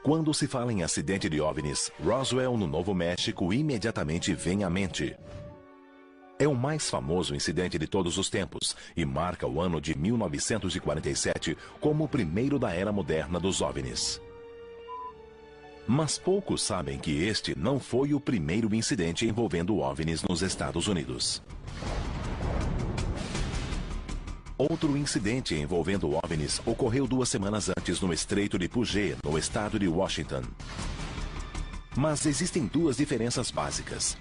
Quando se fala em acidente de OVNIs, Roswell, no Novo México, imediatamente vem à mente. É o mais famoso incidente de todos os tempos e marca o ano de 1947 como o primeiro da era moderna dos OVNIs. Mas poucos sabem que este não foi o primeiro incidente envolvendo OVNIs nos Estados Unidos. Outro incidente envolvendo OVNIs ocorreu 2 semanas antes no Estreito de Puget, no estado de Washington. Mas existem 2 diferenças básicas.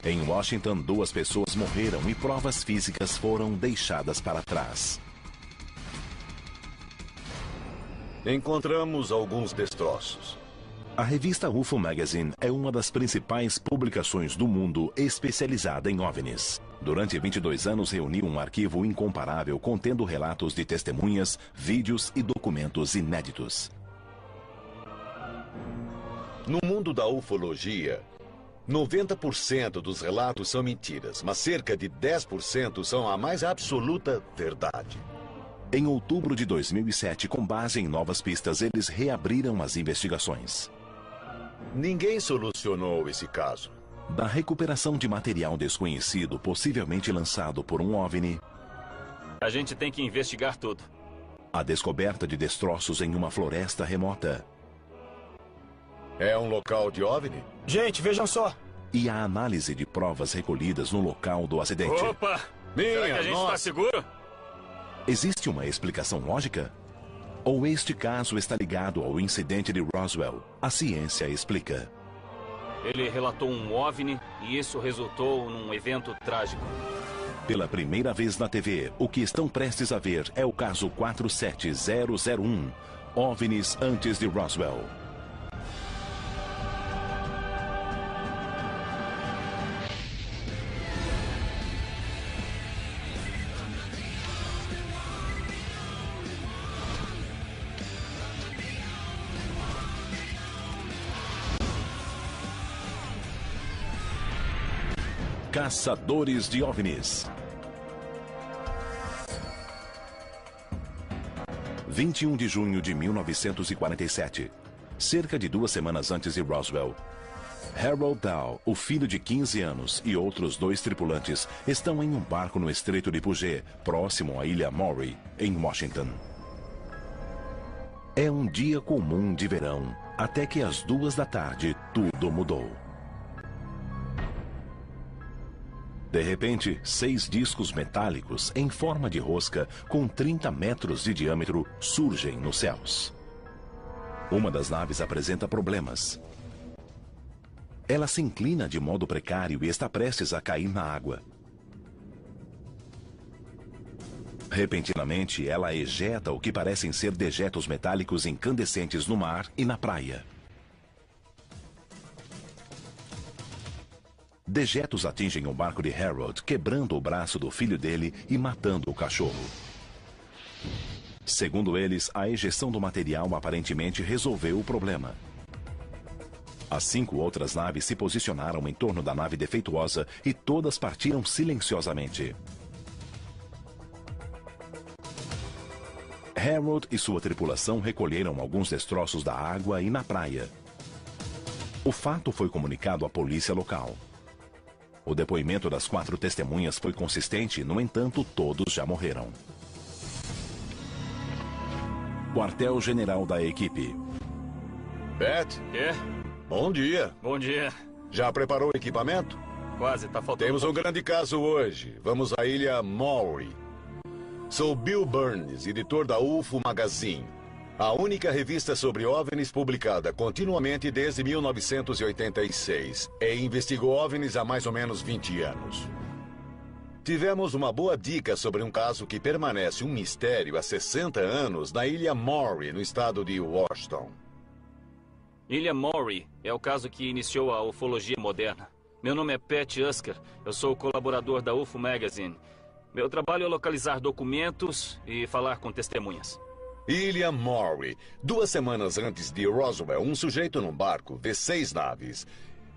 Em Washington, 2 pessoas morreram e provas físicas foram deixadas para trás. Encontramos alguns destroços. A revista UFO Magazine é uma das principais publicações do mundo especializada em OVNIs. Durante 22 anos reuniu um arquivo incomparável contendo relatos de testemunhas, vídeos e documentos inéditos. No mundo da ufologia, 90% dos relatos são mentiras, mas cerca de 10% são a mais absoluta verdade. Em outubro de 2007, com base em novas pistas, eles reabriram as investigações. Ninguém solucionou esse caso. Da recuperação de material desconhecido, possivelmente lançado por um OVNI, a gente tem que investigar tudo. A descoberta de destroços em uma floresta remota. É um local de OVNI? Gente, vejam só. E a análise de provas recolhidas no local do acidente. Opa! Será que a gente está seguro? Existe uma explicação lógica? Ou este caso está ligado ao incidente de Roswell? A ciência explica. Ele relatou um OVNI e isso resultou num evento trágico. Pela primeira vez na TV, o que estão prestes a ver é o caso 47001, OVNIs antes de Roswell. Caçadores de OVNIs. 21 de junho de 1947. Cerca de 2 semanas antes de Roswell. Harold Dow, o filho de 15 anos, e outros 2 tripulantes estão em um barco no Estreito de Puget, próximo à ilha Maury, em Washington. É um dia comum de verão, até que às 2 da tarde tudo mudou. De repente, 6 discos metálicos em forma de rosca com 30 metros de diâmetro surgem nos céus. Uma das naves apresenta problemas. Ela se inclina de modo precário e está prestes a cair na água. Repentinamente, ela ejeta o que parecem ser dejetos metálicos incandescentes no mar e na praia. Dejetos atingem o barco de Harold, quebrando o braço do filho dele e matando o cachorro. Segundo eles, a ejeção do material aparentemente resolveu o problema. As 5 outras naves se posicionaram em torno da nave defeituosa e todas partiram silenciosamente. Harold e sua tripulação recolheram alguns destroços da água e na praia. O fato foi comunicado à polícia local. O depoimento das 4 testemunhas foi consistente, no entanto, todos já morreram. Quartel-general da equipe. Pat? Quê? Bom dia. Bom dia. Já preparou o equipamento? Quase, tá faltando. Temos um grande caso hoje. Vamos à ilha Maury. Sou Bill Burns, editor da UFO Magazine, a única revista sobre OVNIs publicada continuamente desde 1986 e investigou OVNIs há mais ou menos 20 anos. Tivemos uma boa dica sobre um caso que permanece um mistério há 60 anos na ilha Maury, no estado de Washington. Ilha Maury é o caso que iniciou a ufologia moderna. Meu nome é Pat Usker, eu sou colaborador da UFO Magazine. Meu trabalho é localizar documentos e falar com testemunhas. Ilha Maury. 2 semanas antes de Roswell, um sujeito num barco vê 6 naves.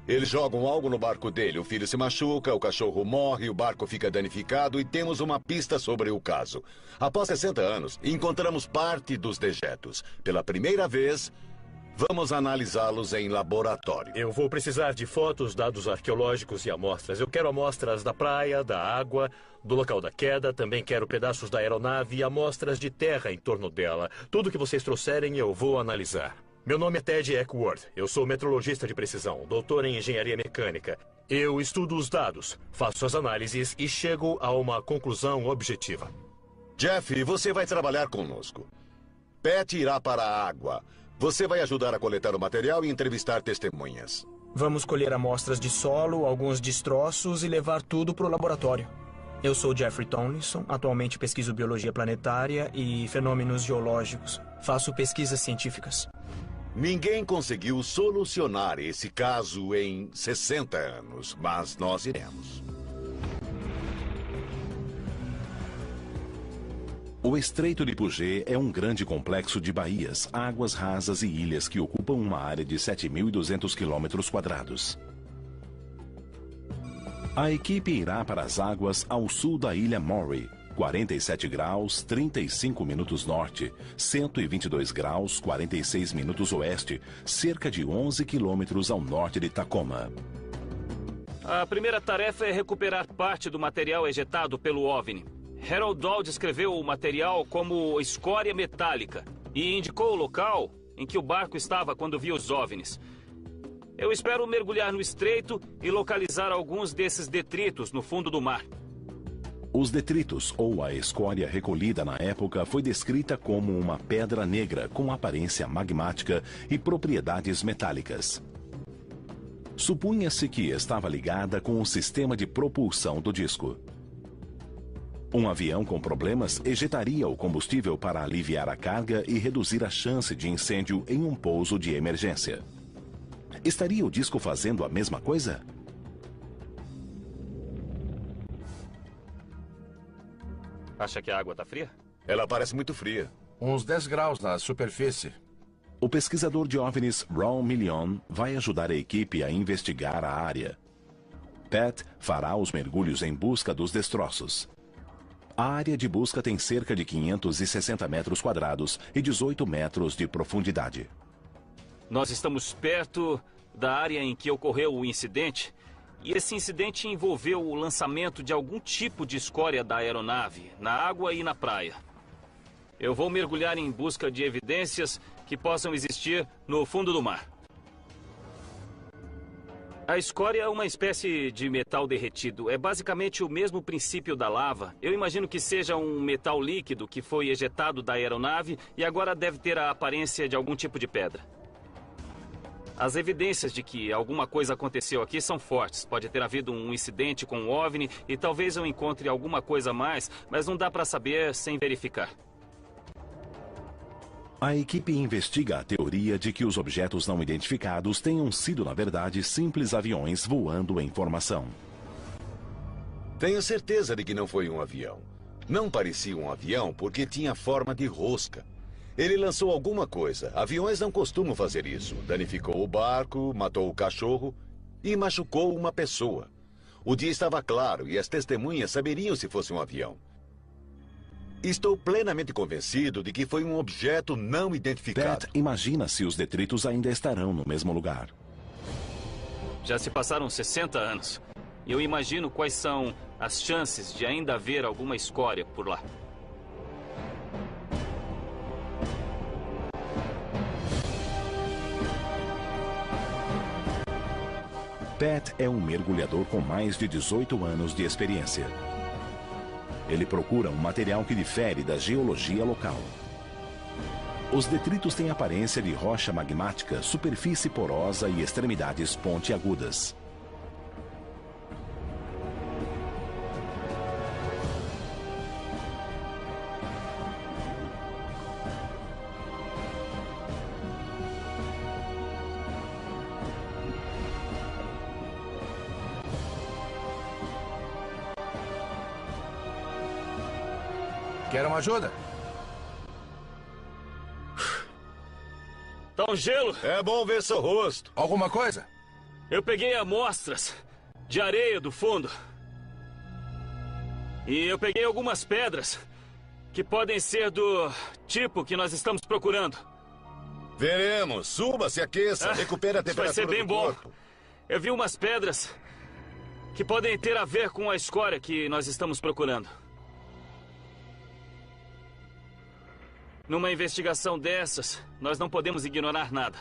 Eles jogam algo no barco dele, o filho se machuca, o cachorro morre, o barco fica danificado e temos uma pista sobre o caso. Após 60 anos, encontramos parte dos dejetos. Pela primeira vez, Vamos analisá-los em laboratório. Eu vou precisar de fotos, dados arqueológicos e amostras. Eu quero amostras da praia, da água, do local da queda. Também quero pedaços da aeronave e amostras de terra em torno dela. Tudo que vocês trouxerem eu vou analisar. Meu nome é Ted Eckworth. Eu sou metrologista de precisão, doutor em engenharia mecânica. Eu estudo os dados, faço as análises e chego a uma conclusão objetiva. Jeff, você vai trabalhar conosco. Pat irá para a água. Você vai ajudar a coletar o material e entrevistar testemunhas. Vamos colher amostras de solo, alguns destroços e levar tudo para o laboratório. Eu sou Jeffrey Tomlinson, atualmente pesquiso biologia planetária e fenômenos geológicos. Faço pesquisas científicas. Ninguém conseguiu solucionar esse caso em 60 anos, mas nós iremos. O Estreito de Puget é um grande complexo de baías, águas rasas e ilhas que ocupam uma área de 7.200 km². A equipe irá para as águas ao sul da ilha Maury, 47 graus, 35 minutos norte, 122 graus, 46 minutos oeste, cerca de 11 quilômetros ao norte de Tacoma. A primeira tarefa é recuperar parte do material ejetado pelo OVNI. Harold Dahl descreveu o material como escória metálica e indicou o local em que o barco estava quando viu os OVNIs. Eu espero mergulhar no estreito e localizar alguns desses detritos no fundo do mar. Os detritos, ou a escória recolhida na época, foi descrita como uma pedra negra com aparência magmática e propriedades metálicas. Supunha-se que estava ligada com o sistema de propulsão do disco. Um avião com problemas ejetaria o combustível para aliviar a carga e reduzir a chance de incêndio em um pouso de emergência. Estaria o disco fazendo a mesma coisa? Acha que a água está fria? Ela parece muito fria. Uns 10 graus na superfície. O pesquisador de OVNIs Ron Million vai ajudar a equipe a investigar a área. Pat fará os mergulhos em busca dos destroços. A área de busca tem cerca de 560 metros quadrados e 18 metros de profundidade. Nós estamos perto da área em que ocorreu o incidente, e esse incidente envolveu o lançamento de algum tipo de escória da aeronave, na água e na praia. Eu vou mergulhar em busca de evidências que possam existir no fundo do mar. A escória é uma espécie de metal derretido. É basicamente o mesmo princípio da lava. Eu imagino que seja um metal líquido que foi ejetado da aeronave e agora deve ter a aparência de algum tipo de pedra. As evidências de que alguma coisa aconteceu aqui são fortes. Pode ter havido um incidente com o OVNI e talvez eu encontre alguma coisa a mais, mas não dá para saber sem verificar. A equipe investiga a teoria de que os objetos não identificados tenham sido, na verdade, simples aviões voando em formação. Tenho certeza de que não foi um avião. Não parecia um avião porque tinha forma de rosca. Ele lançou alguma coisa. Aviões não costumam fazer isso. Danificou o barco, matou o cachorro e machucou uma pessoa. O dia estava claro e as testemunhas saberiam se fosse um avião. Estou plenamente convencido de que foi um objeto não identificado. Pat imagina se os detritos ainda estarão no mesmo lugar. Já se passaram 60 anos. E eu imagino quais são as chances de ainda haver alguma escória por lá. Pat é um mergulhador com mais de 18 anos de experiência. Ele procura um material que difere da geologia local. Os detritos têm aparência de rocha magmática, superfície porosa e extremidades pontiagudas. Quer uma ajuda? Tá um gelo. É bom ver seu rosto. Alguma coisa? Eu peguei amostras de areia do fundo. E eu peguei algumas pedras que podem ser do tipo que nós estamos procurando. Veremos. Suba, se aqueça. Recupere a Isso vai temperatura ser bem do bom. corpo. Eu vi umas pedras que podem ter a ver com a escória que nós estamos procurando. Numa investigação dessas, nós não podemos ignorar nada.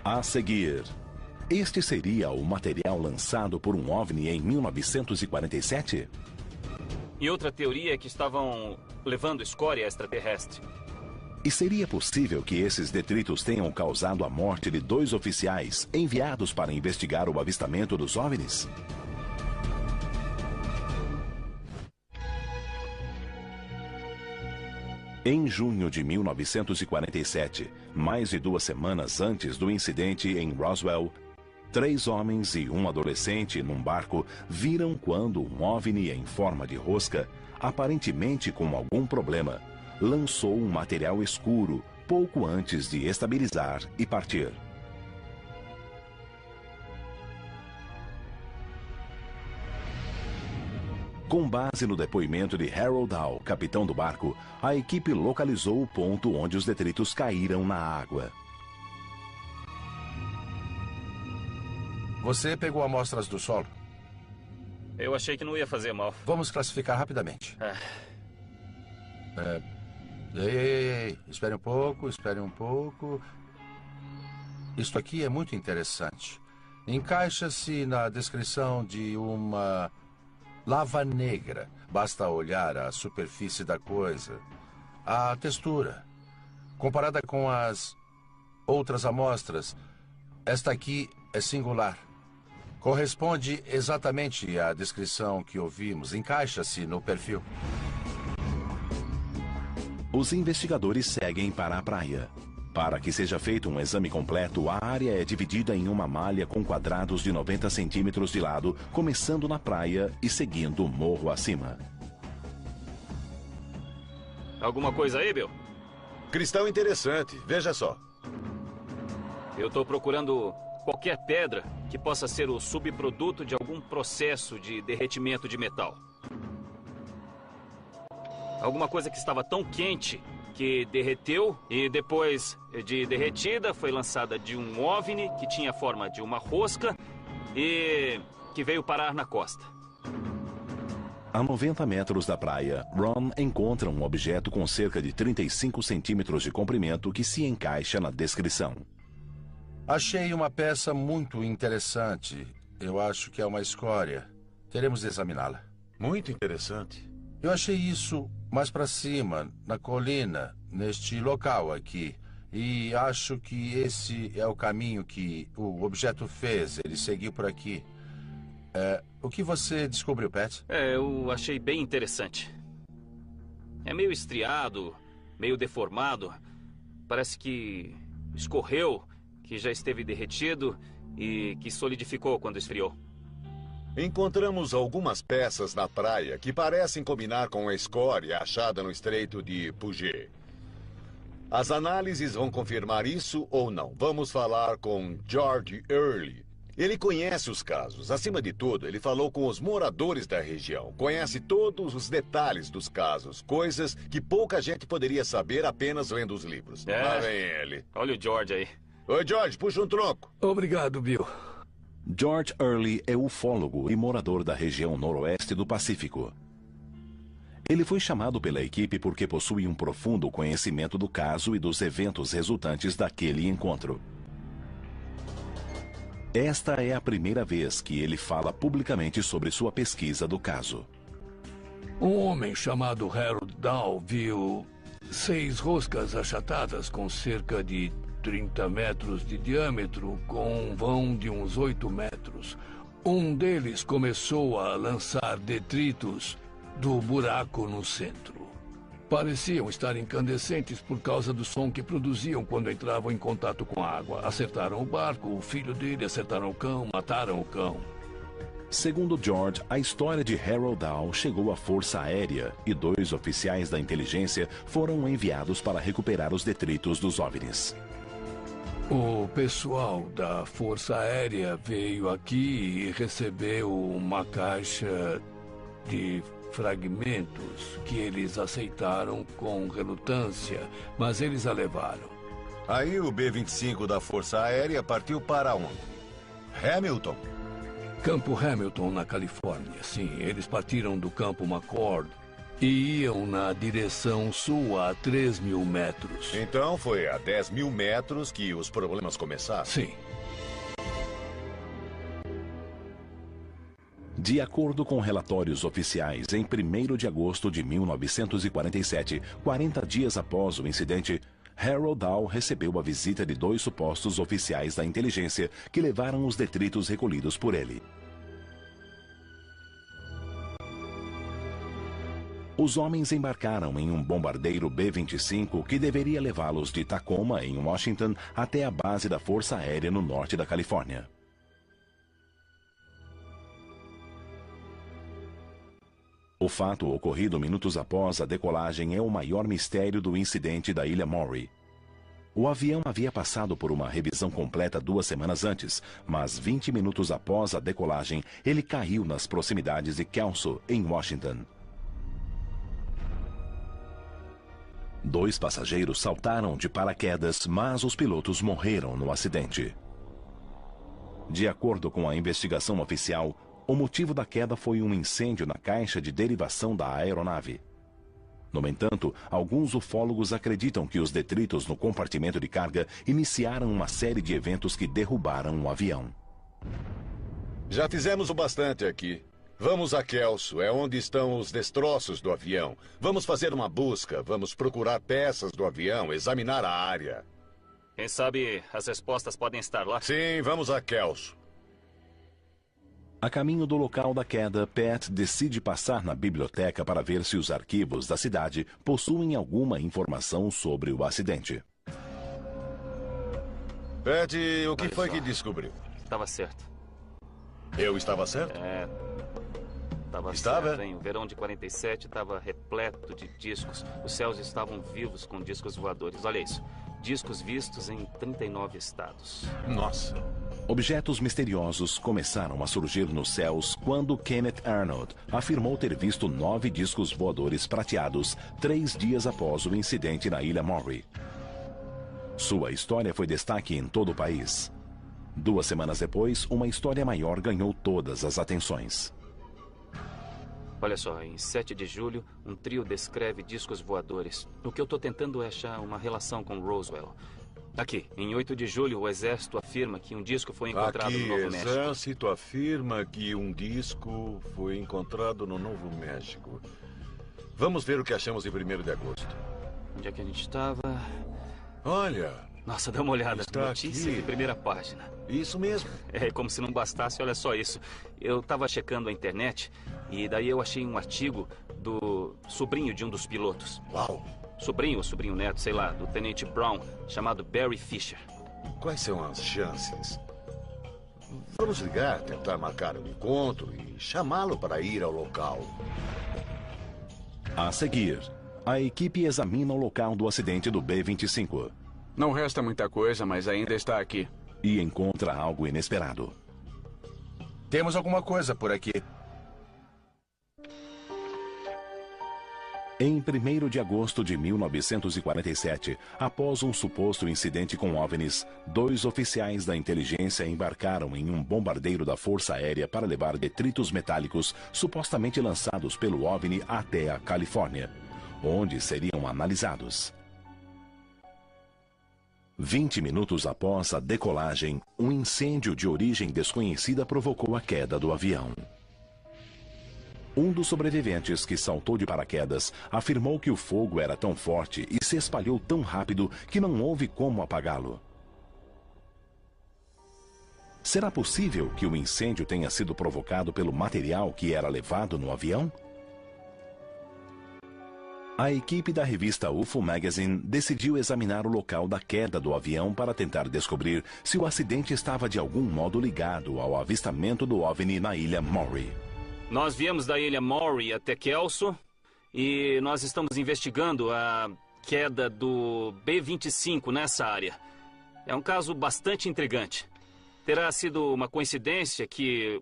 A seguir, este seria o material lançado por um OVNI em 1947? E outra teoria é que estavam levando escória extraterrestre. E seria possível que esses detritos tenham causado a morte de 2 oficiais enviados para investigar o avistamento dos OVNIs? Em junho de 1947, mais de 2 semanas antes do incidente em Roswell, 3 homens e um adolescente num barco viram quando um OVNI em forma de rosca, aparentemente com algum problema, lançou um material escuro pouco antes de estabilizar e partir. Com base no depoimento de Harold Dow, capitão do barco, a equipe localizou o ponto onde os detritos caíram na água. Você pegou amostras do solo? Eu achei que não ia fazer mal. Vamos classificar rapidamente. Ei. Espere um pouco. Isto aqui é muito interessante. Encaixa-se na descrição de uma lava negra. Basta olhar a superfície da coisa. A textura. Comparada com as outras amostras, esta aqui é singular. Corresponde exatamente à descrição que ouvimos. Encaixa-se no perfil. Os investigadores seguem para a praia. Para que seja feito um exame completo, a área é dividida em uma malha com quadrados de 90 centímetros de lado, começando na praia e seguindo o morro acima. Alguma coisa aí, Bill? Cristal interessante. Veja só. Eu estou procurando qualquer pedra que possa ser o subproduto de algum processo de derretimento de metal. Alguma coisa que estava tão quente que derreteu e depois de derretida foi lançada de um OVNI que tinha a forma de uma rosca e que veio parar na costa. A 90 metros da praia, Ron encontra um objeto com cerca de 35 centímetros de comprimento que se encaixa na descrição. Achei uma peça muito interessante. Eu acho que é uma escória. Teremos de examiná-la. Muito interessante. Eu achei isso mais para cima, na colina, neste local aqui. E acho que esse é o caminho que o objeto fez. Ele seguiu por aqui. O que você descobriu, Pat? Eu achei bem interessante. É meio estriado, meio deformado. Parece que escorreu, que já esteve derretido e que solidificou quando esfriou. Encontramos algumas peças na praia que parecem combinar com a escória achada no Estreito de Puget. As análises vão confirmar isso ou não. Vamos falar com George Early. Ele conhece os casos. Acima de tudo, ele falou com os moradores da região. Conhece todos os detalhes dos casos. Coisas que pouca gente poderia saber apenas lendo os livros. Lá vem ele. Olha o George aí. Oi, George, puxa um tronco. Obrigado, Bill. George Early é ufólogo e morador da região noroeste do Pacífico. Ele foi chamado pela equipe porque possui um profundo conhecimento do caso e dos eventos resultantes daquele encontro. Esta é a primeira vez que ele fala publicamente sobre sua pesquisa do caso. Um homem chamado Harold Dow viu 6 roscas achatadas com cerca de 30 metros de diâmetro, com um vão de uns 8 metros. Um deles começou a lançar detritos do buraco no centro. Pareciam estar incandescentes por causa do som que produziam quando entravam em contato com a água. Acertaram o barco, o filho dele, acertaram o cão, mataram o cão. Segundo George, a história de Harold Dow chegou à Força Aérea e 2 oficiais da inteligência foram enviados para recuperar os detritos dos OVNIs. O pessoal da Força Aérea veio aqui e recebeu uma caixa de fragmentos que eles aceitaram com relutância, mas eles a levaram. Aí o B-25 da Força Aérea partiu para onde? Hamilton. Campo Hamilton, na Califórnia. Sim, eles partiram do Campo McCord e iam na direção sul a 3.000 metros. Então foi a 10.000 metros que os problemas começaram? Sim. De acordo com relatórios oficiais, em 1º de agosto de 1947, 40 dias após o incidente, Harold Dahl recebeu a visita de 2 supostos oficiais da inteligência que levaram os detritos recolhidos por ele. Os homens embarcaram em um bombardeiro B-25 que deveria levá-los de Tacoma, em Washington, até a base da Força Aérea no norte da Califórnia. O fato ocorrido minutos após a decolagem é o maior mistério do incidente da Ilha Maury. O avião havia passado por uma revisão completa 2 semanas antes, mas 20 minutos após a decolagem, ele caiu nas proximidades de Kelso, em Washington. 2 passageiros saltaram de paraquedas, mas os pilotos morreram no acidente. De acordo com a investigação oficial, o motivo da queda foi um incêndio na caixa de derivação da aeronave. No entanto, alguns ufólogos acreditam que os detritos no compartimento de carga iniciaram uma série de eventos que derrubaram o avião. Já fizemos o bastante aqui. Vamos a Kelso, é onde estão os destroços do avião. Vamos fazer uma busca, vamos procurar peças do avião, examinar a área. Quem sabe as respostas podem estar lá? Sim, vamos a Kelso. A caminho do local da queda, Pat decide passar na biblioteca para ver se os arquivos da cidade possuem alguma informação sobre o acidente. Pat, o que foi que descobriu? Estava certo. Eu estava certo? Estava certo, hein? O verão de 47 estava repleto de discos. Os céus estavam vivos com discos voadores. Olha isso. Discos vistos em 39 estados. Nossa. Objetos misteriosos começaram a surgir nos céus quando Kenneth Arnold afirmou ter visto 9 discos voadores prateados 3 dias após o incidente na Ilha Maury. Sua história foi destaque em todo o país. 2 semanas depois, uma história maior ganhou todas as atenções. Olha só, em 7 de julho, um trio descreve discos voadores. O que eu estou tentando é achar uma relação com Roswell. Aqui, em 8 de julho, o Exército afirma que um disco foi encontrado no Novo México. O Exército afirma que um disco foi encontrado no Novo México. Vamos ver o que achamos em 1º de agosto. Onde é que a gente estava? Olha... Nossa, dá uma olhada. Está Notícia aqui. de primeira página. Isso mesmo. É como se não bastasse, olha só isso. Eu estava checando a internet e daí eu achei um artigo do sobrinho de um dos pilotos. Uau. Sobrinho ou sobrinho neto, sei lá, do Tenente Brown, chamado Barry Fisher. Quais são as chances? Vamos ligar, tentar marcar um encontro e chamá-lo para ir ao local. A seguir, a equipe examina o local do acidente do B-25. Não resta muita coisa, mas ainda está aqui. E encontra algo inesperado. Temos alguma coisa por aqui. Em 1º de agosto de 1947, após um suposto incidente com OVNIs, 2 oficiais da inteligência embarcaram em um bombardeiro da Força Aérea para levar detritos metálicos supostamente lançados pelo OVNI até a Califórnia, onde seriam analisados. 20 minutos após a decolagem, um incêndio de origem desconhecida provocou a queda do avião. Um dos sobreviventes, que saltou de paraquedas, afirmou que o fogo era tão forte e se espalhou tão rápido que não houve como apagá-lo. Será possível que o incêndio tenha sido provocado pelo material que era levado no avião? A equipe da revista UFO Magazine decidiu examinar o local da queda do avião para tentar descobrir se o acidente estava de algum modo ligado ao avistamento do OVNI na Ilha Maury. Nós viemos da Ilha Maury até Kelso e nós estamos investigando a queda do B-25 nessa área. É um caso bastante intrigante. Terá sido uma coincidência que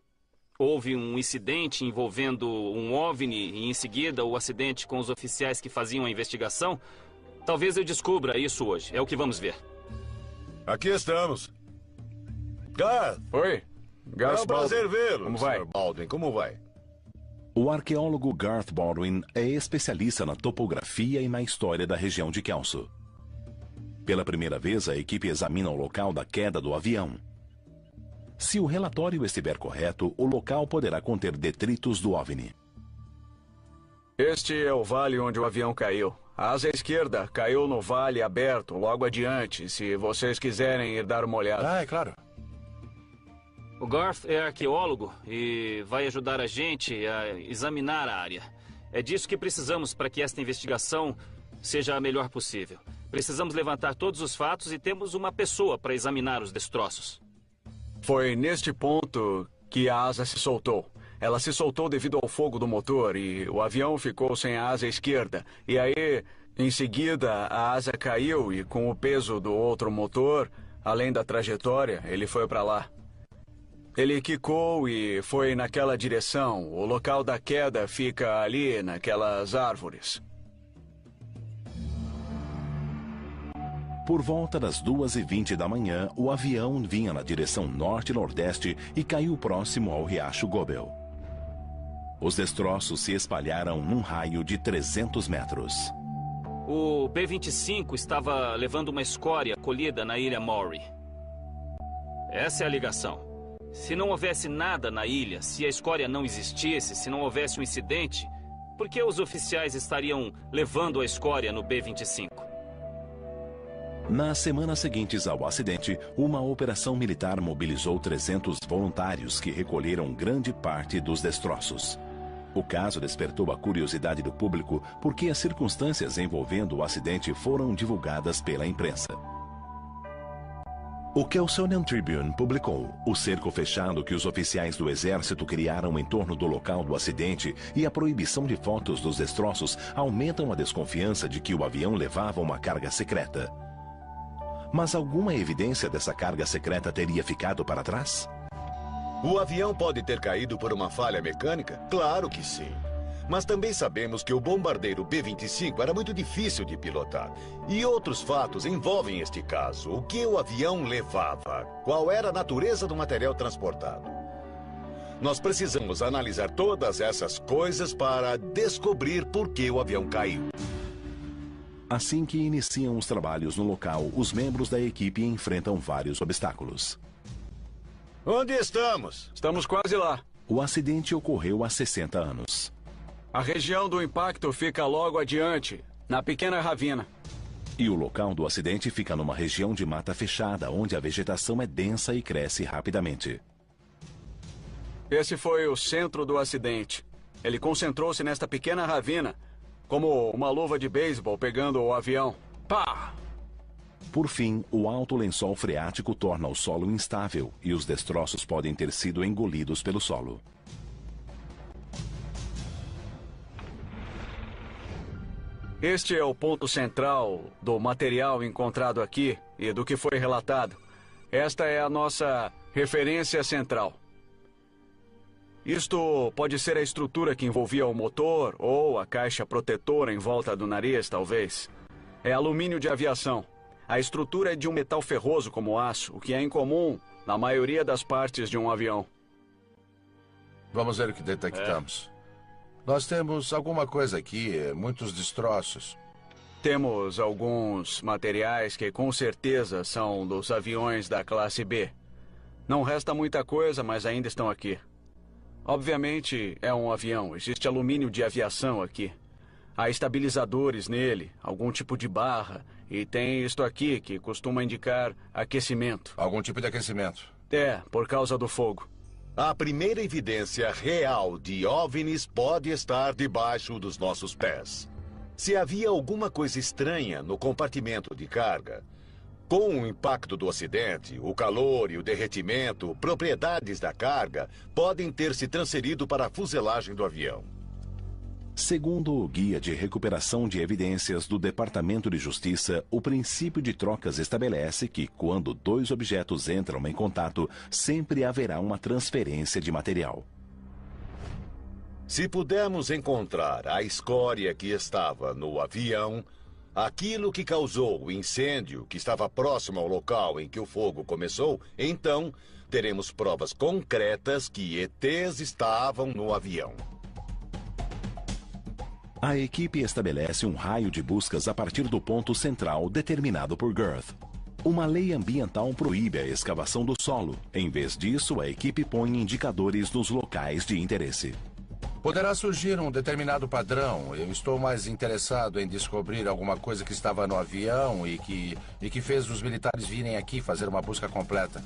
houve um incidente envolvendo um OVNI e em seguida o acidente com os oficiais que faziam a investigação, talvez eu descubra isso hoje. É o que vamos ver. Aqui estamos. Garth! Oi, Garth. É um prazer vê-lo, Como vai? Sr. Baldwin. Como vai? O arqueólogo Garth Baldwin é especialista na topografia e na história da região de Kelso. Pela primeira vez, a equipe examina o local da queda do avião. Se o relatório estiver correto, o local poderá conter detritos do OVNI. Este é o vale onde o avião caiu. A asa esquerda caiu no vale aberto, logo adiante, se vocês quiserem ir dar uma olhada. Ah, é claro. O Garth é arqueólogo e vai ajudar a gente a examinar a área. É disso que precisamos para que esta investigação seja a melhor possível. Precisamos levantar todos os fatos e temos uma pessoa para examinar os destroços. Foi neste ponto que a asa se soltou. Ela se soltou devido ao fogo do motor e o avião ficou sem a asa esquerda. E aí, em seguida, a asa caiu e com o peso do outro motor, além da trajetória, ele foi para lá. Ele quicou e foi naquela direção. O local da queda fica ali, naquelas árvores. Por volta das 2h20 da manhã, o avião vinha na direção norte-nordeste e caiu próximo ao riacho Gobel. Os destroços se espalharam num raio de 300 metros. O B-25 estava levando uma escória colhida na ilha Maury. Essa é a ligação. Se não houvesse nada na ilha, se a escória não existisse, se não houvesse um incidente, por que os oficiais estariam levando a escória no B-25? Nas semanas seguintes ao acidente, uma operação militar mobilizou 300 voluntários que recolheram grande parte dos destroços. O caso despertou a curiosidade do público porque as circunstâncias envolvendo o acidente foram divulgadas pela imprensa. O Kelsonian Tribune publicou: o cerco fechado que os oficiais do exército criaram em torno do local do acidente e a proibição de fotos dos destroços aumentam a desconfiança de que o avião levava uma carga secreta. Mas alguma evidência dessa carga secreta teria ficado para trás? O avião pode ter caído por uma falha mecânica? Claro que sim. Mas também sabemos que o bombardeiro B-25 era muito difícil de pilotar. E outros fatos envolvem este caso. O que o avião levava? Qual era a natureza do material transportado? Nós precisamos analisar todas essas coisas para descobrir por que o avião caiu. Assim que iniciam os trabalhos no local, os membros da equipe enfrentam vários obstáculos. Onde estamos? Estamos quase lá. O acidente ocorreu há 60 anos. A região do impacto fica logo adiante, na pequena ravina. E o local do acidente fica numa região de mata fechada, onde a vegetação é densa e cresce rapidamente. Esse foi o centro do acidente. Ele concentrou-se nesta pequena ravina, como uma luva de beisebol pegando o avião. Pá! Por fim, o alto lençol freático torna o solo instável e os destroços podem ter sido engolidos pelo solo. Este é o ponto central do material encontrado aqui e do que foi relatado. Esta é a nossa referência central. Isto pode ser a estrutura que envolvia o motor ou a caixa protetora em volta do nariz, talvez. É alumínio de aviação. A estrutura é de um metal ferroso como aço, o que é incomum na maioria das partes de um avião. Vamos ver o que detectamos. Nós temos alguma coisa aqui, muitos destroços. Temos alguns materiais que com certeza são dos aviões da classe B. Não resta muita coisa, mas ainda estão aqui. Obviamente é um avião, existe alumínio de aviação aqui. Há estabilizadores nele, algum tipo de barra, e tem isto aqui que costuma indicar aquecimento. Algum tipo de aquecimento? É, por causa do fogo. A primeira evidência real de OVNIs pode estar debaixo dos nossos pés. Se havia alguma coisa estranha no compartimento de carga, com o impacto do acidente, o calor e o derretimento, propriedades da carga podem ter se transferido para a fuselagem do avião. Segundo o Guia de Recuperação de Evidências do Departamento de Justiça, o princípio de trocas estabelece que, quando dois objetos entram em contato, sempre haverá uma transferência de material. Se pudermos encontrar a escória que estava no avião, aquilo que causou o incêndio que estava próximo ao local em que o fogo começou, então teremos provas concretas que ETs estavam no avião. A equipe estabelece um raio de buscas a partir do ponto central determinado por Girth. Uma lei ambiental proíbe a escavação do solo. Em vez disso, a equipe põe indicadores nos locais de interesse. Poderá surgir um determinado padrão. Eu estou mais interessado em descobrir alguma coisa que estava no avião e que fez os militares virem aqui fazer uma busca completa.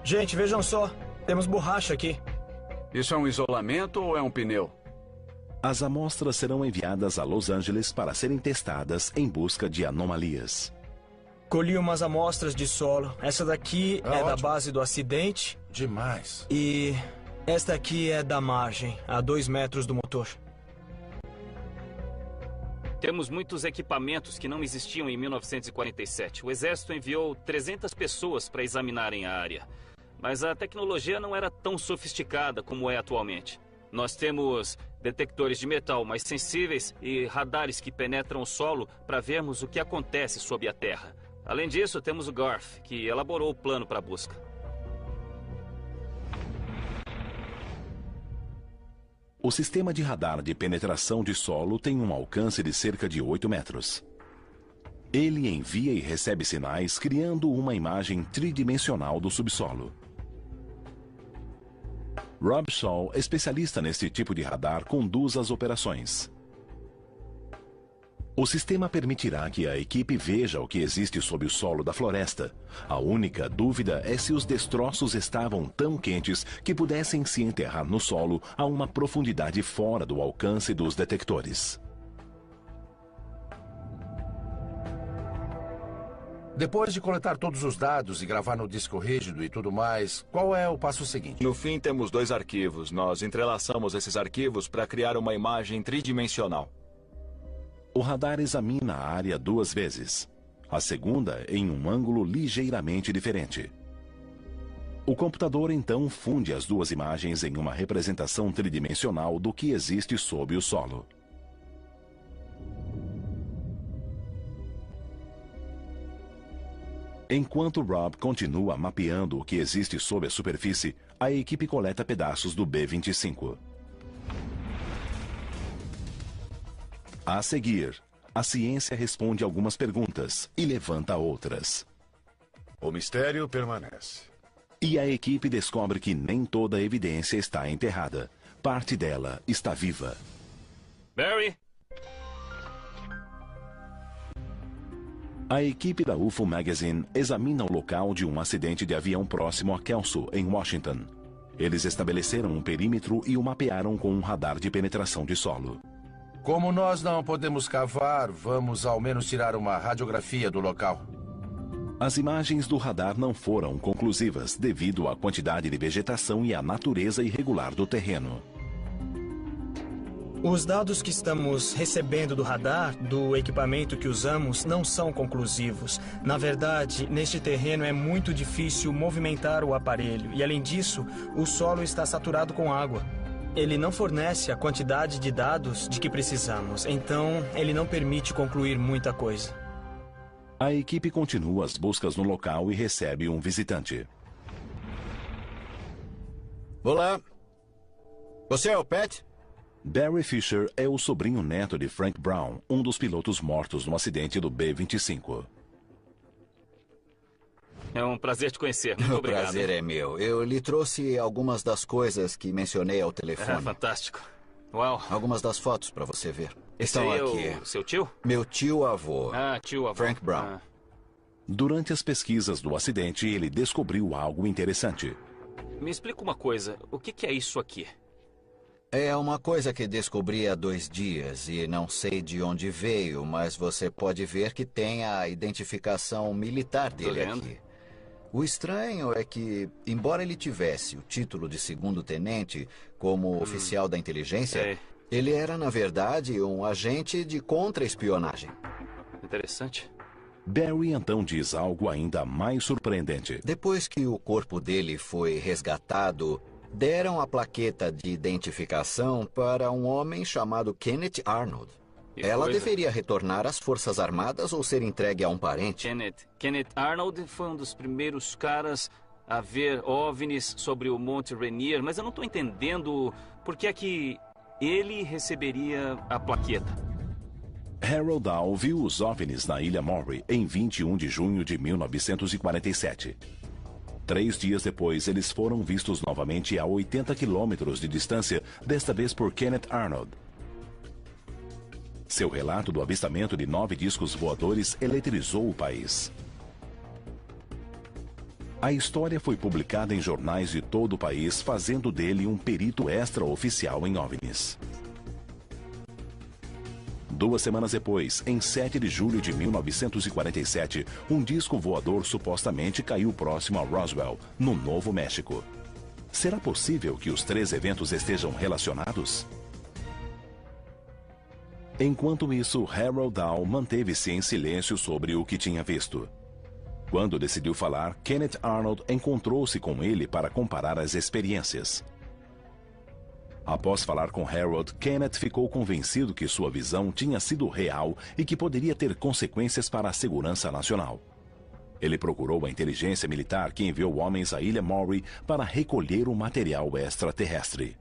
Gente, vejam só. Temos borracha aqui. Isso é um isolamento ou é um pneu? As amostras serão enviadas a Los Angeles para serem testadas em busca de anomalias. Colhi umas amostras de solo. Essa daqui é da base do acidente. Demais. E esta aqui é da margem, a 2 metros do motor. Temos muitos equipamentos que não existiam em 1947. O Exército enviou 300 pessoas para examinarem a área. Mas a tecnologia não era tão sofisticada como é atualmente. Nós temos detectores de metal mais sensíveis e radares que penetram o solo para vermos o que acontece sob a terra. Além disso, temos o Garth, que elaborou o plano para a busca. O sistema de radar de penetração de solo tem um alcance de cerca de 8 metros. Ele envia e recebe sinais, criando uma imagem tridimensional do subsolo. Rob Shaw, especialista nesse tipo de radar, conduz as operações. O sistema permitirá que a equipe veja o que existe sob o solo da floresta. A única dúvida é se os destroços estavam tão quentes que pudessem se enterrar no solo a uma profundidade fora do alcance dos detectores. Depois de coletar todos os dados e gravar no disco rígido e tudo mais, qual é o passo seguinte? No fim, temos 2 arquivos. Nós entrelaçamos esses arquivos para criar uma imagem tridimensional. O radar examina a área 2 vezes. A segunda em um ângulo ligeiramente diferente. O computador então funde as 2 imagens em uma representação tridimensional do que existe sob o solo. Enquanto Rob continua mapeando o que existe sob a superfície, a equipe coleta pedaços do B-25. A seguir, a ciência responde algumas perguntas e levanta outras. O mistério permanece. E a equipe descobre que nem toda a evidência está enterrada. Parte dela está viva. Barry? A equipe da UFO Magazine examina o local de um acidente de avião próximo a Kelso, em Washington. Eles estabeleceram um perímetro e o mapearam com um radar de penetração de solo. Como nós não podemos cavar, vamos ao menos tirar uma radiografia do local. As imagens do radar não foram conclusivas devido à quantidade de vegetação e à natureza irregular do terreno. Os dados que estamos recebendo do radar, do equipamento que usamos, não são conclusivos. Na verdade, neste terreno é muito difícil movimentar o aparelho e, além disso, o solo está saturado com água. Ele não fornece a quantidade de dados de que precisamos, então ele não permite concluir muita coisa. A equipe continua as buscas no local e recebe um visitante. Olá. Você é o Pat? Barry Fisher é o sobrinho neto de Frank Brown, um dos pilotos mortos no acidente do B-25. É um prazer te conhecer. Muito obrigado. O prazer é meu. Eu lhe trouxe algumas das coisas que mencionei ao telefone. É fantástico. Uau. Algumas das fotos para você ver. Esse Estão aí aqui. É o seu tio? Meu tio-avô. Ah, tio-avô. Frank Brown. Ah. Durante as pesquisas do acidente, ele descobriu algo interessante. Me explica uma coisa. O que é isso aqui? É uma coisa que descobri há 2 dias e não sei de onde veio, mas você pode ver que tem a identificação militar dele aqui. O estranho é que, embora ele tivesse o título de segundo-tenente como oficial da inteligência, ele era, na verdade, um agente de contra-espionagem. Interessante. Barry então diz algo ainda mais surpreendente. Depois que o corpo dele foi resgatado, deram a plaqueta de identificação para um homem chamado Kenneth Arnold. Ela deveria retornar às Forças Armadas ou ser entregue a um parente? Kenneth Arnold foi um dos primeiros caras a ver OVNIs sobre o Monte Rainier, mas eu não estou entendendo por que é que ele receberia a plaqueta. Harold Dow viu os OVNIs na Ilha Maury em 21 de junho de 1947. 3 dias depois, eles foram vistos novamente a 80 quilômetros de distância, desta vez por Kenneth Arnold. Seu relato do avistamento de 9 discos voadores eletrizou o país. A história foi publicada em jornais de todo o país, fazendo dele um perito extraoficial em OVNIs. 2 semanas depois, em 7 de julho de 1947, um disco voador supostamente caiu próximo a Roswell, no Novo México. Será possível que os 3 eventos estejam relacionados? Enquanto isso, Harold Dow manteve-se em silêncio sobre o que tinha visto. Quando decidiu falar, Kenneth Arnold encontrou-se com ele para comparar as experiências. Após falar com Harold, Kenneth ficou convencido que sua visão tinha sido real e que poderia ter consequências para a segurança nacional. Ele procurou a inteligência militar que enviou homens à Ilha Maury para recolher o material extraterrestre.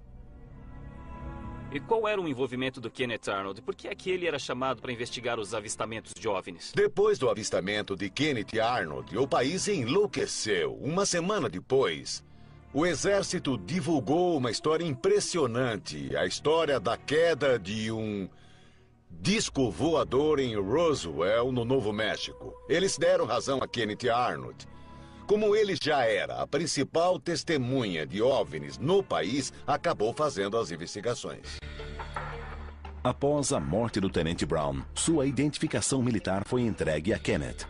E qual era o envolvimento do Kenneth Arnold? Por que é que ele era chamado para investigar os avistamentos de OVNIs? Depois do avistamento de Kenneth Arnold, o país enlouqueceu. Uma semana depois, o exército divulgou uma história impressionante, a história da queda de um disco voador em Roswell, no Novo México. Eles deram razão a Kenneth Arnold. Como ele já era a principal testemunha de OVNIs no país, acabou fazendo as investigações. Após a morte do Tenente Brown, sua identificação militar foi entregue a Kenneth.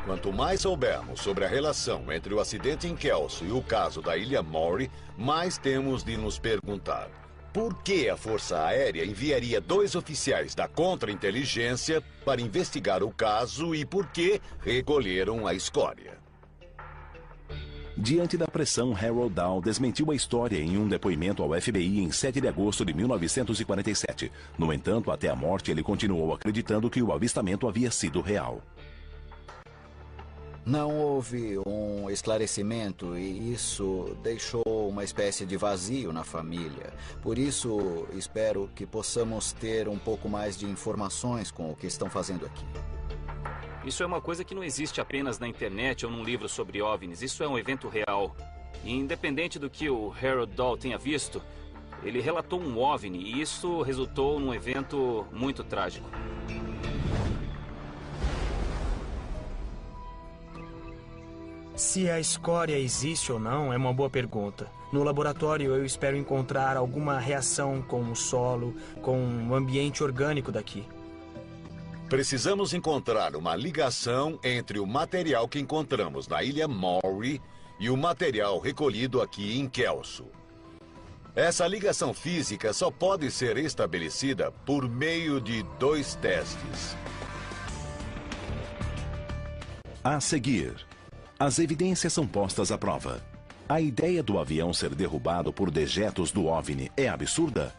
Quanto mais soubermos sobre a relação entre o acidente em Kelso e o caso da Ilha Maury, mais temos de nos perguntar: por que a Força Aérea enviaria 2 oficiais da contra-inteligência para investigar o caso e por que recolheram a escória? Diante da pressão, Harold Dow desmentiu a história em um depoimento ao FBI em 7 de agosto de 1947. No entanto, até a morte, ele continuou acreditando que o avistamento havia sido real. Não houve um esclarecimento e isso deixou uma espécie de vazio na família. Por isso, espero que possamos ter um pouco mais de informações com o que estão fazendo aqui. Isso é uma coisa que não existe apenas na internet ou num livro sobre OVNIs. Isso é um evento real. E independente do que o Harold Dow tenha visto, ele relatou um OVNI e isso resultou num evento muito trágico. Se a escória existe ou não é uma boa pergunta. No laboratório eu espero encontrar alguma reação com o solo, com o ambiente orgânico daqui. Precisamos encontrar uma ligação entre o material que encontramos na Ilha Maury e o material recolhido aqui em Kelso. Essa ligação física só pode ser estabelecida por meio de 2 testes. A seguir, as evidências são postas à prova. A ideia do avião ser derrubado por dejetos do OVNI é absurda?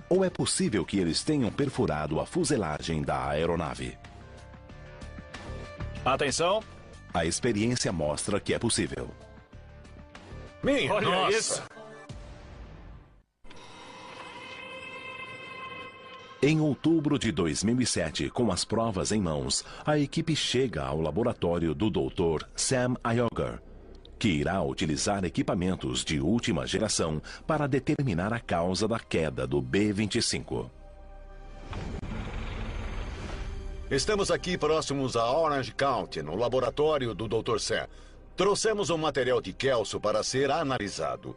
Ou é possível que eles tenham perfurado a fuselagem da aeronave? Atenção! A experiência mostra que é possível. Olha isso! Em outubro de 2007, com as provas em mãos, a equipe chega ao laboratório do Dr. Sam Iogar, que irá utilizar equipamentos de última geração para determinar a causa da queda do B-25. Estamos aqui próximos a Orange County, no laboratório do Dr. Sam. Trouxemos um material de Kelso para ser analisado.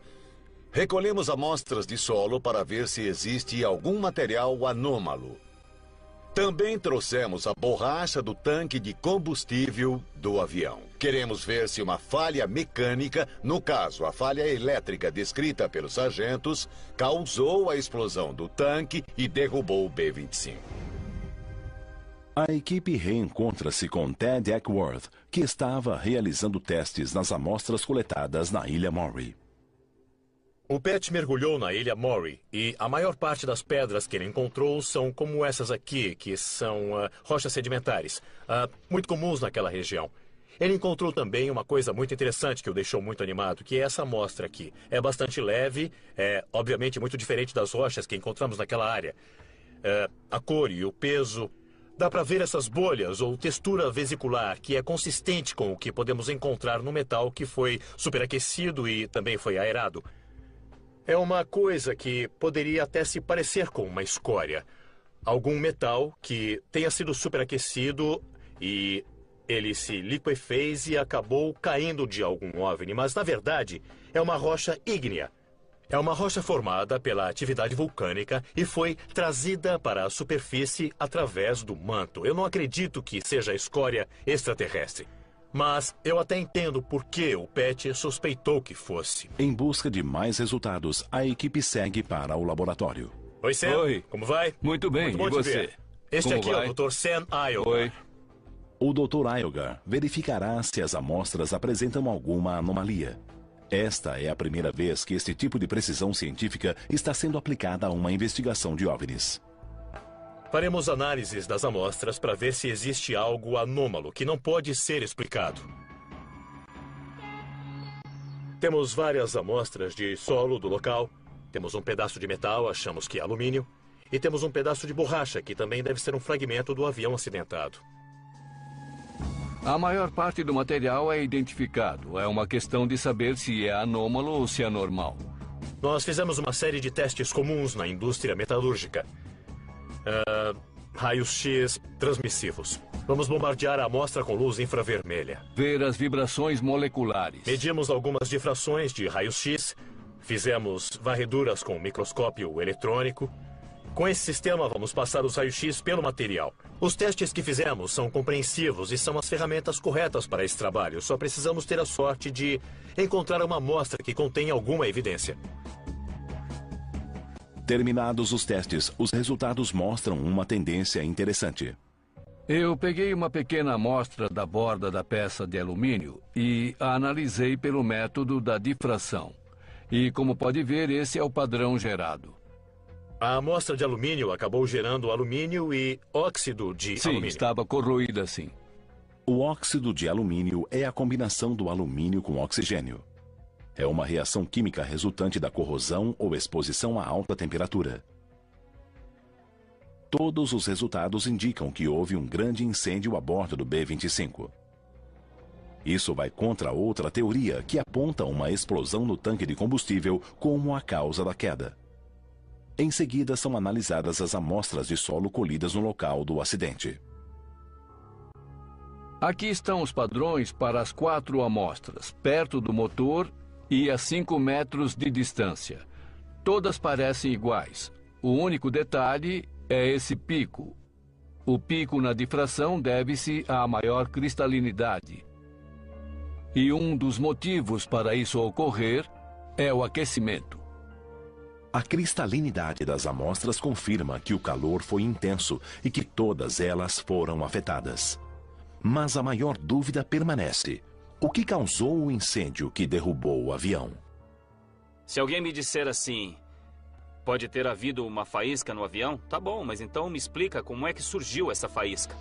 Recolhemos amostras de solo para ver se existe algum material anômalo. Também trouxemos a borracha do tanque de combustível do avião. Queremos ver se uma falha mecânica, no caso a falha elétrica descrita pelos sargentos, causou a explosão do tanque e derrubou o B-25. A equipe reencontra-se com Ted Eckworth, que estava realizando testes nas amostras coletadas na Ilha Maury. O Pat mergulhou na Ilha Maury e a maior parte das pedras que ele encontrou são como essas aqui, que são rochas sedimentares, muito comuns naquela região. Ele encontrou também uma coisa muito interessante que o deixou muito animado, que é essa amostra aqui. É bastante leve, é obviamente muito diferente das rochas que encontramos naquela área. A cor e o peso... Dá para ver essas bolhas ou textura vesicular que é consistente com o que podemos encontrar no metal que foi superaquecido e também foi aerado. É uma coisa que poderia até se parecer com uma escória. Algum metal que tenha sido superaquecido e ele se liquefez e acabou caindo de algum OVNI, mas na verdade é uma rocha ígnea. É uma rocha formada pela atividade vulcânica e foi trazida para a superfície através do manto. Eu não acredito que seja escória extraterrestre. Mas eu até entendo por que o Pat suspeitou que fosse. Em busca de mais resultados, a equipe segue para o laboratório. Oi, Sam. Oi. Como vai? Muito bem, Muito bom e te você? ver. Este Como aqui vai? é o Dr. Sam Iowa. Oi. O Dr. Iogar verificará se as amostras apresentam alguma anomalia. Esta é a primeira vez que este tipo de precisão científica está sendo aplicada a uma investigação de OVNIs. Faremos análises das amostras para ver se existe algo anômalo que não pode ser explicado. Temos várias amostras de solo do local. Temos um pedaço de metal, achamos que é alumínio. E temos um pedaço de borracha, que também deve ser um fragmento do avião acidentado. A maior parte do material é identificado. É uma questão de saber se é anômalo ou se é normal. Nós fizemos uma série de testes comuns na indústria metalúrgica. Raios-X transmissivos. Vamos bombardear a amostra com luz infravermelha. Ver as vibrações moleculares. Medimos algumas difrações de raios-X. Fizemos varreduras com microscópio eletrônico. Com esse sistema, vamos passar os raios-X pelo material. Os testes que fizemos são compreensivos e são as ferramentas corretas para esse trabalho. Só precisamos ter a sorte de encontrar uma amostra que contém alguma evidência. Terminados os testes, os resultados mostram uma tendência interessante. Eu peguei uma pequena amostra da borda da peça de alumínio e a analisei pelo método da difração. E, como pode ver, esse é o padrão gerado. A amostra de alumínio acabou gerando alumínio e óxido de alumínio. Sim, estava corroída sim. O óxido de alumínio é a combinação do alumínio com oxigênio. É uma reação química resultante da corrosão ou exposição a alta temperatura. Todos os resultados indicam que houve um grande incêndio a bordo do B-25. Isso vai contra outra teoria que aponta uma explosão no tanque de combustível como a causa da queda. Em seguida, são analisadas as amostras de solo colhidas no local do acidente. Aqui estão os padrões para as 4 amostras, perto do motor e a 5 metros de distância. Todas parecem iguais. O único detalhe é esse pico. O pico na difração deve-se à maior cristalinidade. E um dos motivos para isso ocorrer é o aquecimento. A cristalinidade das amostras confirma que o calor foi intenso e que todas elas foram afetadas. Mas a maior dúvida permanece. O que causou o incêndio que derrubou o avião? Se alguém me disser assim, pode ter havido uma faísca no avião? Tá bom, mas então me explica como é que surgiu essa faísca.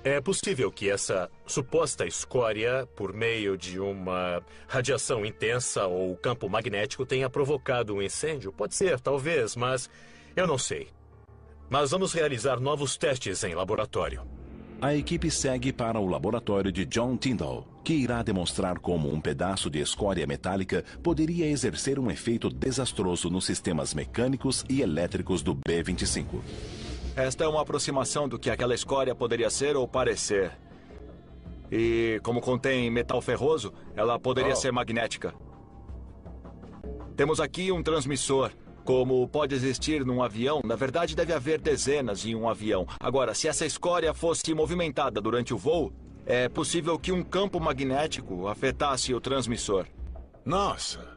É possível que essa suposta escória, por meio de uma radiação intensa ou campo magnético, tenha provocado um incêndio? Pode ser, talvez, mas eu não sei. Mas vamos realizar novos testes em laboratório. A equipe segue para o laboratório de John Tyndall, que irá demonstrar como um pedaço de escória metálica poderia exercer um efeito desastroso nos sistemas mecânicos e elétricos do B-25. Esta é uma aproximação do que aquela escória poderia ser ou parecer. E, como contém metal ferroso, ela poderia ser magnética. Temos aqui um transmissor. Como pode existir num avião, na verdade deve haver dezenas em um avião. Agora, se essa escória fosse movimentada durante o voo, é possível que um campo magnético afetasse o transmissor. Nossa!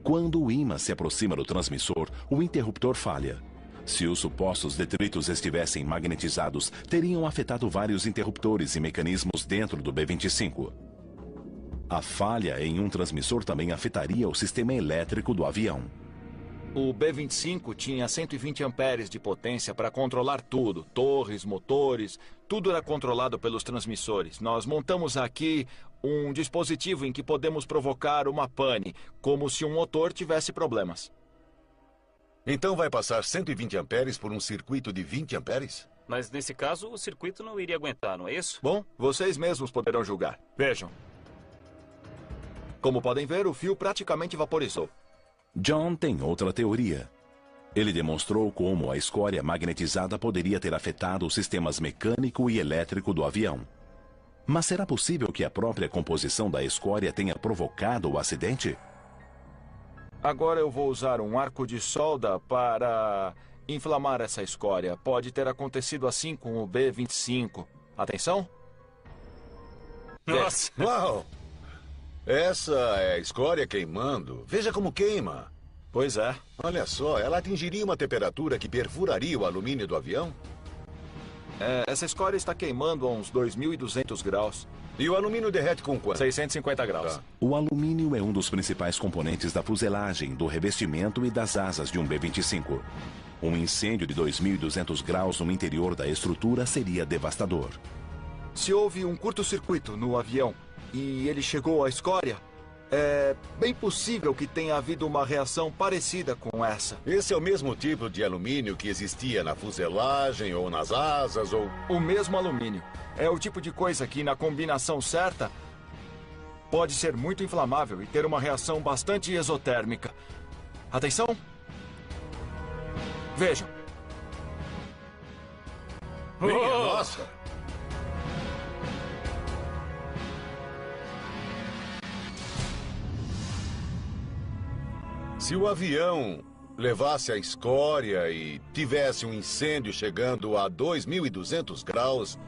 Quando o ímã se aproxima do transmissor, o interruptor falha. Se os supostos detritos estivessem magnetizados, teriam afetado vários interruptores e mecanismos dentro do B-25. A falha em um transmissor também afetaria o sistema elétrico do avião. O B-25 tinha 120 amperes de potência para controlar tudo. Torres, motores, tudo era controlado pelos transmissores. Nós montamos aqui um dispositivo em que podemos provocar uma pane, como se um motor tivesse problemas. Então vai passar 120 amperes por um circuito de 20 amperes? Mas nesse caso, o circuito não iria aguentar, não é isso? Bom, vocês mesmos poderão julgar. Vejam. Como podem ver, o fio praticamente vaporizou. John tem outra teoria. Ele demonstrou como a escória magnetizada poderia ter afetado os sistemas mecânico e elétrico do avião. Mas será possível que a própria composição da escória tenha provocado o acidente? Agora eu vou usar um arco de solda para inflamar essa escória. Pode ter acontecido assim com o B-25. Atenção. Nossa! Uau! Essa é a escória queimando. Veja como queima. Pois é. Olha só, ela atingiria uma temperatura que perfuraria o alumínio do avião? Essa escória está queimando a uns 2.200 graus. E o alumínio derrete com quanto? 650 graus. Tá. O alumínio é um dos principais componentes da fuselagem, do revestimento e das asas de um B-25. Um incêndio de 2.200 graus no interior da estrutura seria devastador. Se houve um curto-circuito no avião e ele chegou à escória, é bem possível que tenha havido uma reação parecida com essa. Esse é o mesmo tipo de alumínio que existia na fuselagem ou nas asas ou... O mesmo alumínio. É o tipo de coisa que, na combinação certa, pode ser muito inflamável e ter uma reação bastante exotérmica. Atenção! Vejam. Minha nossa! Se o avião levasse a escória e tivesse um incêndio chegando a 2.200 graus,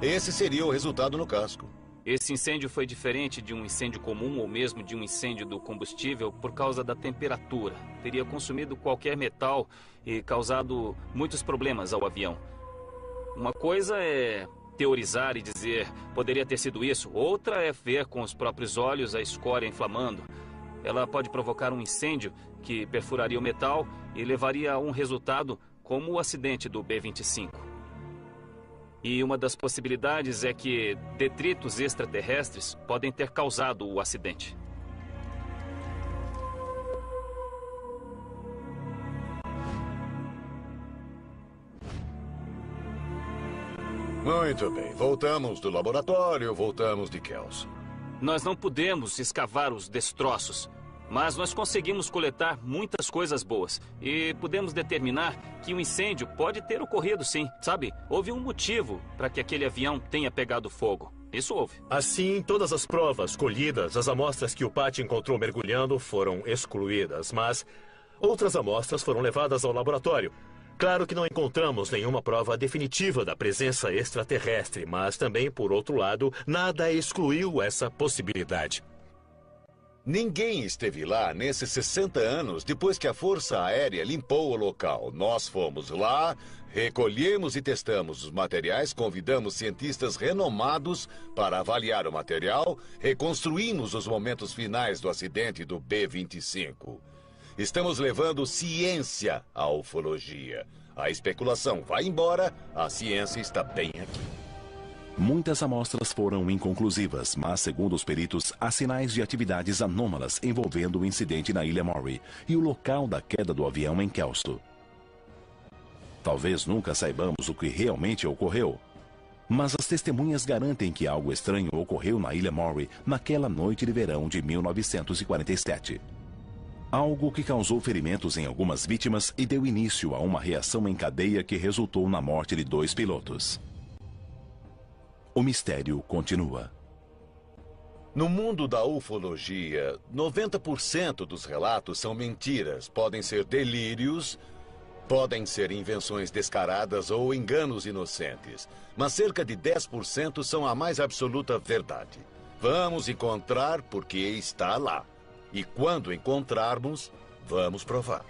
esse seria o resultado no casco. Esse incêndio foi diferente de um incêndio comum ou mesmo de um incêndio do combustível por causa da temperatura. Teria consumido qualquer metal e causado muitos problemas ao avião. Uma coisa é teorizar e dizer poderia ter sido isso. Outra é ver com os próprios olhos a escória inflamando. Ela pode provocar um incêndio que perfuraria o metal e levaria a um resultado como o acidente do B-25. E uma das possibilidades é que detritos extraterrestres podem ter causado o acidente. Muito bem. Voltamos do laboratório, voltamos de Kelso. Nós não pudemos escavar os destroços, mas nós conseguimos coletar muitas coisas boas. E pudemos determinar que o incêndio pode ter ocorrido sim. Sabe, houve um motivo para que aquele avião tenha pegado fogo. Isso houve. Assim, todas as provas colhidas, as amostras que o Pat encontrou mergulhando foram excluídas, mas outras amostras foram levadas ao laboratório. Claro que não encontramos nenhuma prova definitiva da presença extraterrestre, mas também, por outro lado, nada excluiu essa possibilidade. Ninguém esteve lá nesses 60 anos depois que a Força Aérea limpou o local. Nós fomos lá, recolhemos e testamos os materiais, convidamos cientistas renomados para avaliar o material, reconstruímos os momentos finais do acidente do B-25. Estamos levando ciência à ufologia. A especulação vai embora, a ciência está bem aqui. Muitas amostras foram inconclusivas, mas, segundo os peritos, há sinais de atividades anômalas envolvendo o incidente na Ilha Maury e o local da queda do avião em Kelso. Talvez nunca saibamos o que realmente ocorreu, mas as testemunhas garantem que algo estranho ocorreu na Ilha Maury naquela noite de verão de 1947. Algo que causou ferimentos em algumas vítimas e deu início a uma reação em cadeia que resultou na morte de 2 pilotos. O mistério continua. No mundo da ufologia, 90% dos relatos são mentiras. Podem ser delírios, podem ser invenções descaradas ou enganos inocentes. Mas cerca de 10% são a mais absoluta verdade. Vamos encontrar porque está lá. E quando encontrarmos, vamos provar.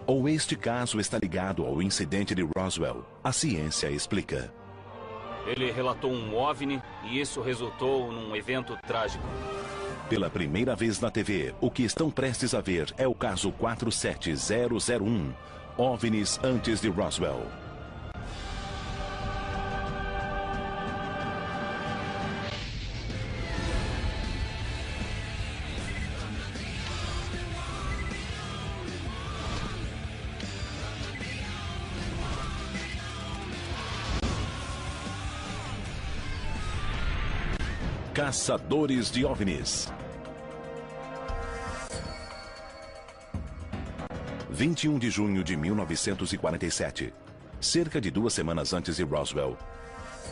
Ou este caso está ligado ao incidente de Roswell? A ciência explica. Ele relatou um OVNI e isso resultou num evento trágico. Pela primeira vez na TV, o que estão prestes a ver é o caso 47001, OVNIs antes de Roswell. Caçadores de OVNIs. 21 de junho de 1947. Cerca de 2 semanas antes de Roswell.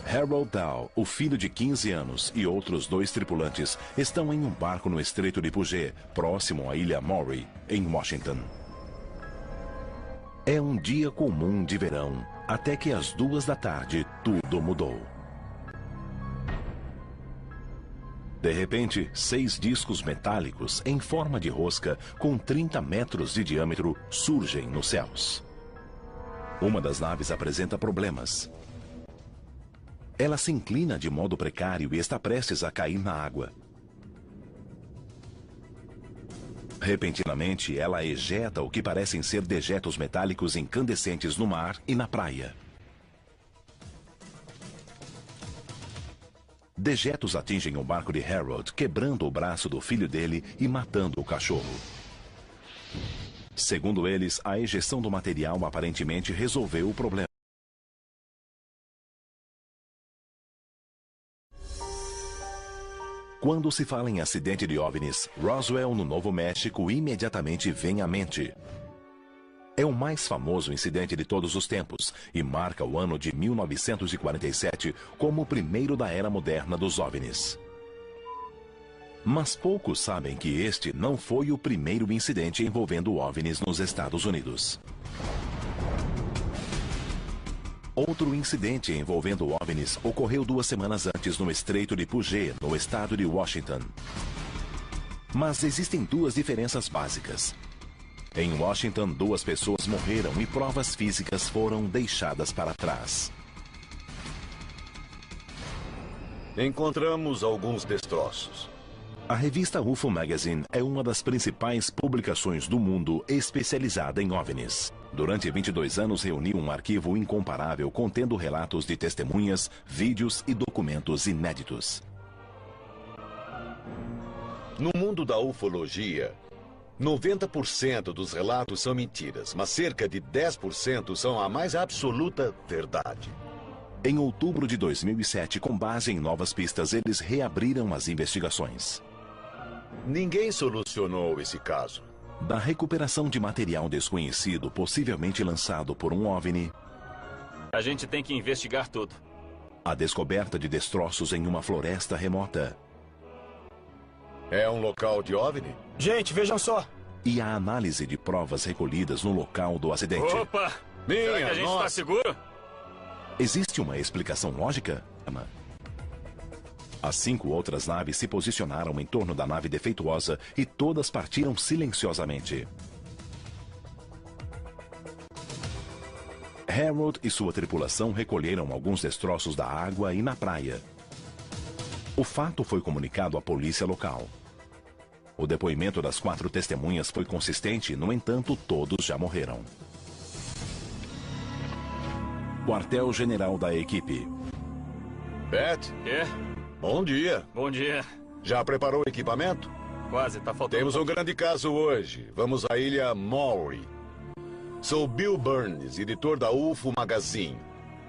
Harold Dow, o filho de 15 anos, e outros 2 tripulantes estão em um barco no Estreito de Puget, próximo à ilha Maury, em Washington. É um dia comum de verão, até que às 2 da tarde tudo mudou. De repente, 6 discos metálicos em forma de rosca com 30 metros de diâmetro surgem nos céus. Uma das naves apresenta problemas. Ela se inclina de modo precário e está prestes a cair na água. Repentinamente, ela ejeta o que parecem ser dejetos metálicos incandescentes no mar e na praia. Dejetos atingem o barco de Harold, quebrando o braço do filho dele e matando o cachorro. Segundo eles, a ejeção do material aparentemente resolveu o problema. Quando se fala em acidente de OVNIs, Roswell, no Novo México, imediatamente vem à mente. É o mais famoso incidente de todos os tempos e marca o ano de 1947 como o primeiro da era moderna dos OVNIs. Mas poucos sabem que este não foi o primeiro incidente envolvendo OVNIs nos Estados Unidos. Outro incidente envolvendo OVNIs ocorreu 2 semanas antes no Estreito de Puget, no estado de Washington. Mas existem 2 diferenças básicas. Em Washington, 2 pessoas morreram e provas físicas foram deixadas para trás. Encontramos alguns destroços. A revista UFO Magazine é uma das principais publicações do mundo especializada em OVNIs. Durante 22 anos reuniu um arquivo incomparável contendo relatos de testemunhas, vídeos e documentos inéditos. No mundo da ufologia, 90% dos relatos são mentiras, mas cerca de 10% são a mais absoluta verdade. Em outubro de 2007, com base em novas pistas, eles reabriram as investigações. Ninguém solucionou esse caso. Da recuperação de material desconhecido, possivelmente lançado por um OVNI, a gente tem que investigar tudo. A descoberta de destroços em uma floresta remota. É um local de OVNI? Gente, vejam só. E a análise de provas recolhidas no local do acidente. Opa! Será que a gente está seguro? Existe uma explicação lógica? As 5 outras naves se posicionaram em torno da nave defeituosa e todas partiram silenciosamente. Harold e sua tripulação recolheram alguns destroços da água e na praia. O fato foi comunicado à polícia local. O depoimento das 4 testemunhas foi consistente, no entanto, todos já morreram. Quartel-general da equipe. Beth? Quê? Bom dia. Bom dia. Já preparou o equipamento? Quase, tá faltando. Temos um grande caso hoje. Vamos à ilha Maury. Sou Bill Burns, editor da UFO Magazine,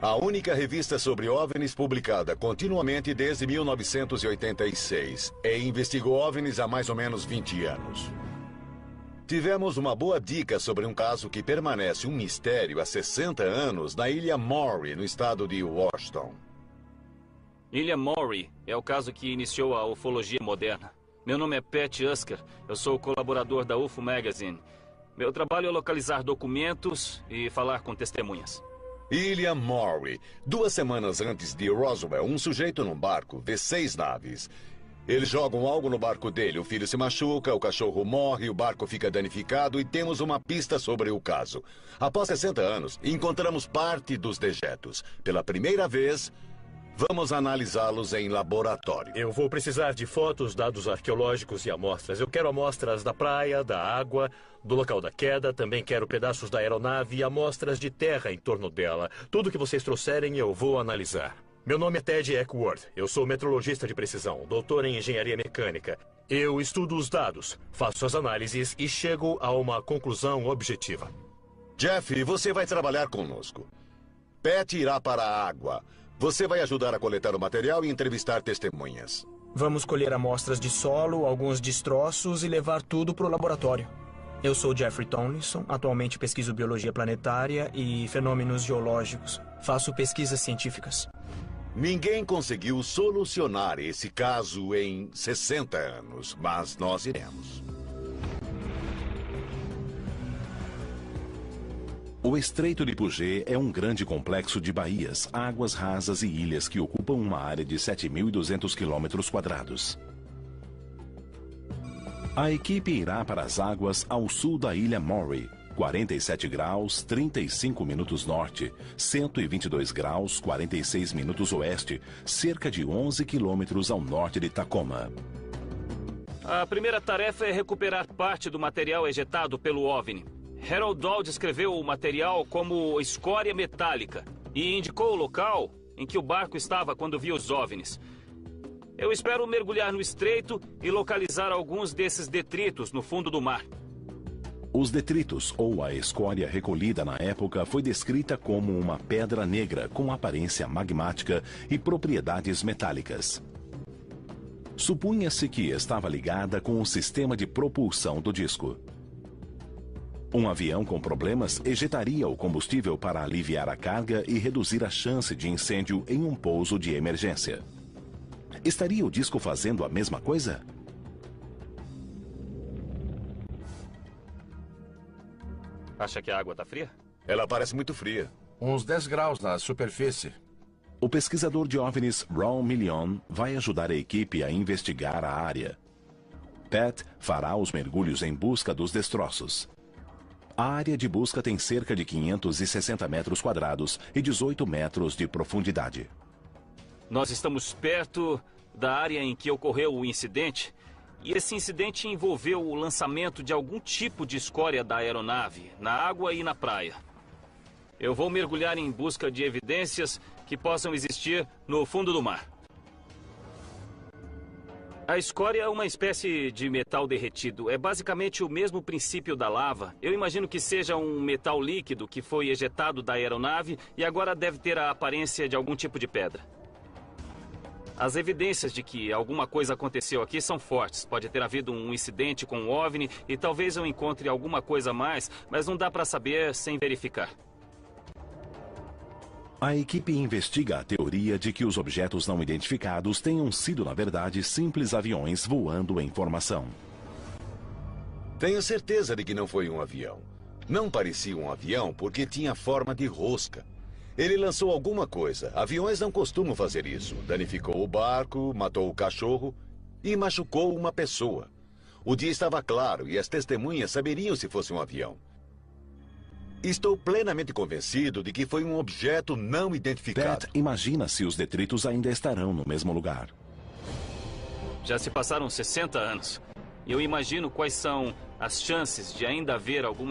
a única revista sobre OVNIs publicada continuamente desde 1986 e investigou OVNIs há mais ou menos 20 anos. Tivemos uma boa dica sobre um caso que permanece um mistério há 60 anos na ilha Maury, no estado de Washington. Ilha Maury é o caso que iniciou a ufologia moderna. Meu nome é Pat Usker, eu sou colaborador da UFO Magazine. Meu trabalho é localizar documentos e falar com testemunhas. Ilha Maury. 2 semanas antes de Roswell, um sujeito num barco vê 6 naves. Eles jogam algo no barco dele, o filho se machuca, o cachorro morre, o barco fica danificado e temos uma pista sobre o caso. Após 60 anos, encontramos parte dos dejetos. Pela primeira vez, vamos analisá-los em laboratório. Eu vou precisar de fotos, dados arqueológicos e amostras. Eu quero amostras da praia, da água, do local da queda. Também quero pedaços da aeronave e amostras de terra em torno dela. Tudo que vocês trouxerem eu vou analisar. Meu nome é Ted Eckworth. Eu sou metrologista de precisão, doutor em engenharia mecânica. Eu estudo os dados, faço as análises e chego a uma conclusão objetiva. Jeff, você vai trabalhar conosco. Pat irá para a água. Você vai ajudar a coletar o material e entrevistar testemunhas. Vamos colher amostras de solo, alguns destroços e levar tudo para o laboratório. Eu sou Jeffrey Tomlinson, atualmente pesquiso biologia planetária e fenômenos geológicos. Faço pesquisas científicas. Ninguém conseguiu solucionar esse caso em 60 anos, mas nós iremos. O Estreito de Puget é um grande complexo de baías, águas rasas e ilhas que ocupam uma área de 7.200 km². A equipe irá para as águas ao sul da ilha Maury, 47 graus, 35 minutos norte, 122 graus, 46 minutos oeste, cerca de 11 quilômetros ao norte de Tacoma. A primeira tarefa é recuperar parte do material ejetado pelo OVNI. Harold Dahl descreveu o material como escória metálica e indicou o local em que o barco estava quando viu os OVNIs. Eu espero mergulhar no estreito e localizar alguns desses detritos no fundo do mar. Os detritos, ou a escória recolhida na época, foi descrita como uma pedra negra com aparência magmática e propriedades metálicas. Supunha-se que estava ligada com o sistema de propulsão do disco. Um avião com problemas ejetaria o combustível para aliviar a carga e reduzir a chance de incêndio em um pouso de emergência. Estaria o disco fazendo a mesma coisa? Acha que a água está fria? Ela parece muito fria. Uns 10 graus na superfície. O pesquisador de OVNIs Ron Million vai ajudar a equipe a investigar a área. Pat fará os mergulhos em busca dos destroços. A área de busca tem cerca de 560 metros quadrados e 18 metros de profundidade. Nós estamos perto da área em que ocorreu o incidente. E esse incidente envolveu o lançamento de algum tipo de escória da aeronave, na água e na praia. Eu vou mergulhar em busca de evidências que possam existir no fundo do mar. A escória é uma espécie de metal derretido. É basicamente o mesmo princípio da lava. Eu imagino que seja um metal líquido que foi ejetado da aeronave e agora deve ter a aparência de algum tipo de pedra. As evidências de que alguma coisa aconteceu aqui são fortes. Pode ter havido um incidente com o OVNI e talvez eu encontre alguma coisa a mais, mas não dá para saber sem verificar. A equipe investiga a teoria de que os objetos não identificados tenham sido, na verdade, simples aviões voando em formação. Tenho certeza de que não foi um avião. Não parecia um avião porque tinha forma de rosca. Ele lançou alguma coisa. Aviões não costumam fazer isso. Danificou o barco, matou o cachorro e machucou uma pessoa. O dia estava claro e as testemunhas saberiam se fosse um avião. Estou plenamente convencido de que foi um objeto não identificado. Pat imagina se os detritos ainda estarão no mesmo lugar. Já se passaram 60 anos. E eu imagino quais são as chances de ainda haver alguma